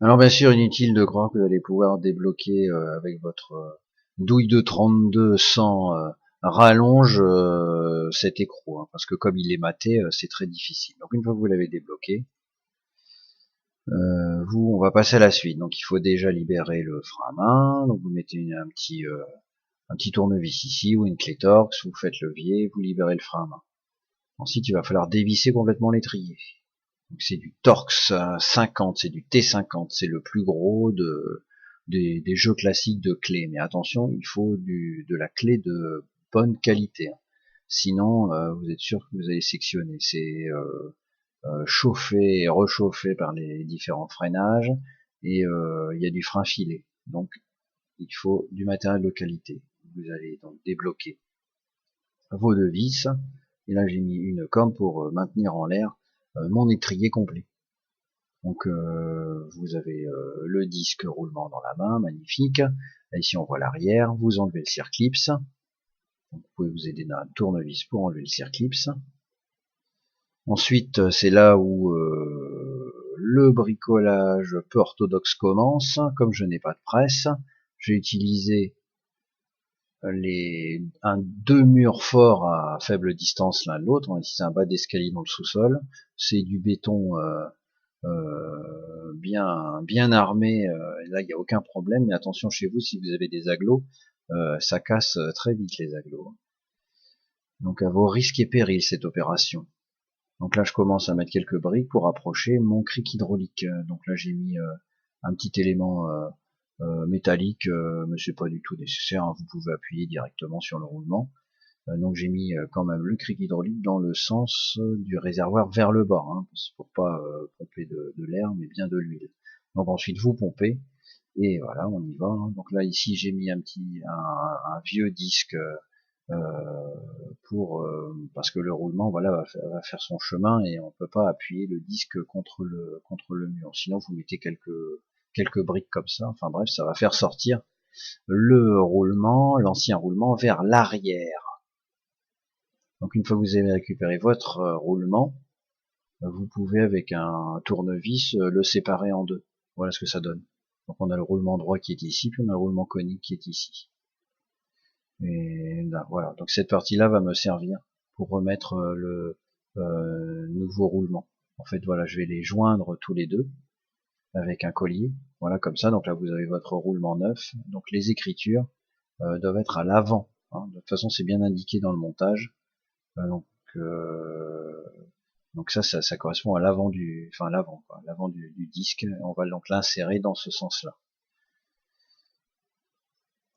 Alors bien sûr, inutile de croire que vous allez pouvoir débloquer avec votre douille de 32 sans rallonge cet écrou, hein, parce que comme il est maté, c'est très difficile. Donc une fois que vous l'avez débloqué, on va passer à la suite. Donc il faut déjà libérer le frein à main. Donc vous mettez un petit tournevis ici ou une clé Torx, vous faites levier, vous libérez le frein à main. Ensuite, il va falloir dévisser complètement l'étrier. Donc c'est du Torx 50, c'est du T50, c'est le plus gros des jeux classiques de clés. Mais attention, il faut de la clé de bonne qualité, hein. Sinon, vous êtes sûr que vous allez sectionner. C'est chauffé et réchauffé par les différents freinages et il y a du frein filé. Donc il faut du matériel de qualité. Vous allez donc débloquer vos deux vis. Et là j'ai mis une comme pour maintenir en l'air mon étrier complet. Donc vous avez le disque roulement dans la main, magnifique. Là, ici on voit l'arrière, vous enlevez le circlips. Donc, vous pouvez vous aider d'un tournevis pour enlever le circlips. Ensuite c'est là où le bricolage peu orthodoxe commence. Comme je n'ai pas de presse, j'ai utilisé deux murs forts à faible distance l'un de l'autre. Ici c'est un bas d'escalier dans le sous-sol. C'est du béton bien armé. Là il n'y a aucun problème. Mais attention chez vous, si vous avez des agglos, ça casse très vite les agglos. Donc à vos risques et périls cette opération. Donc là je commence à mettre quelques briques pour approcher mon cric hydraulique. Donc là j'ai mis un petit élément métallique, mais c'est pas du tout nécessaire, hein. Vous pouvez appuyer directement sur le roulement. Donc j'ai mis quand même le cric hydraulique dans le sens du réservoir vers le bas, hein, pour pas pomper de l'air, mais bien de l'huile. Donc ensuite vous pompez et voilà, on y va, hein. Donc là ici j'ai mis un vieux disque pour parce que le roulement voilà va faire son chemin et on peut pas appuyer le disque contre le mur. Sinon vous mettez quelques briques comme ça. Enfin bref, ça va faire sortir l'ancien roulement vers l'arrière. Donc une fois que vous avez récupéré votre roulement, vous pouvez avec un tournevis le séparer en deux. Voilà ce que ça donne. Donc on a le roulement droit qui est ici, puis on a le roulement conique qui est ici. Et là, voilà. Donc cette partie-là va me servir pour remettre le nouveau roulement. En fait, voilà, je vais les joindre tous les deux avec un collier. Voilà, comme ça. Donc là, vous avez votre roulement neuf. Donc les écritures doivent être à l'avant, hein. De toute façon, c'est bien indiqué dans le montage. Donc ça correspond à l'avant l'avant du disque. On va donc l'insérer dans ce sens-là.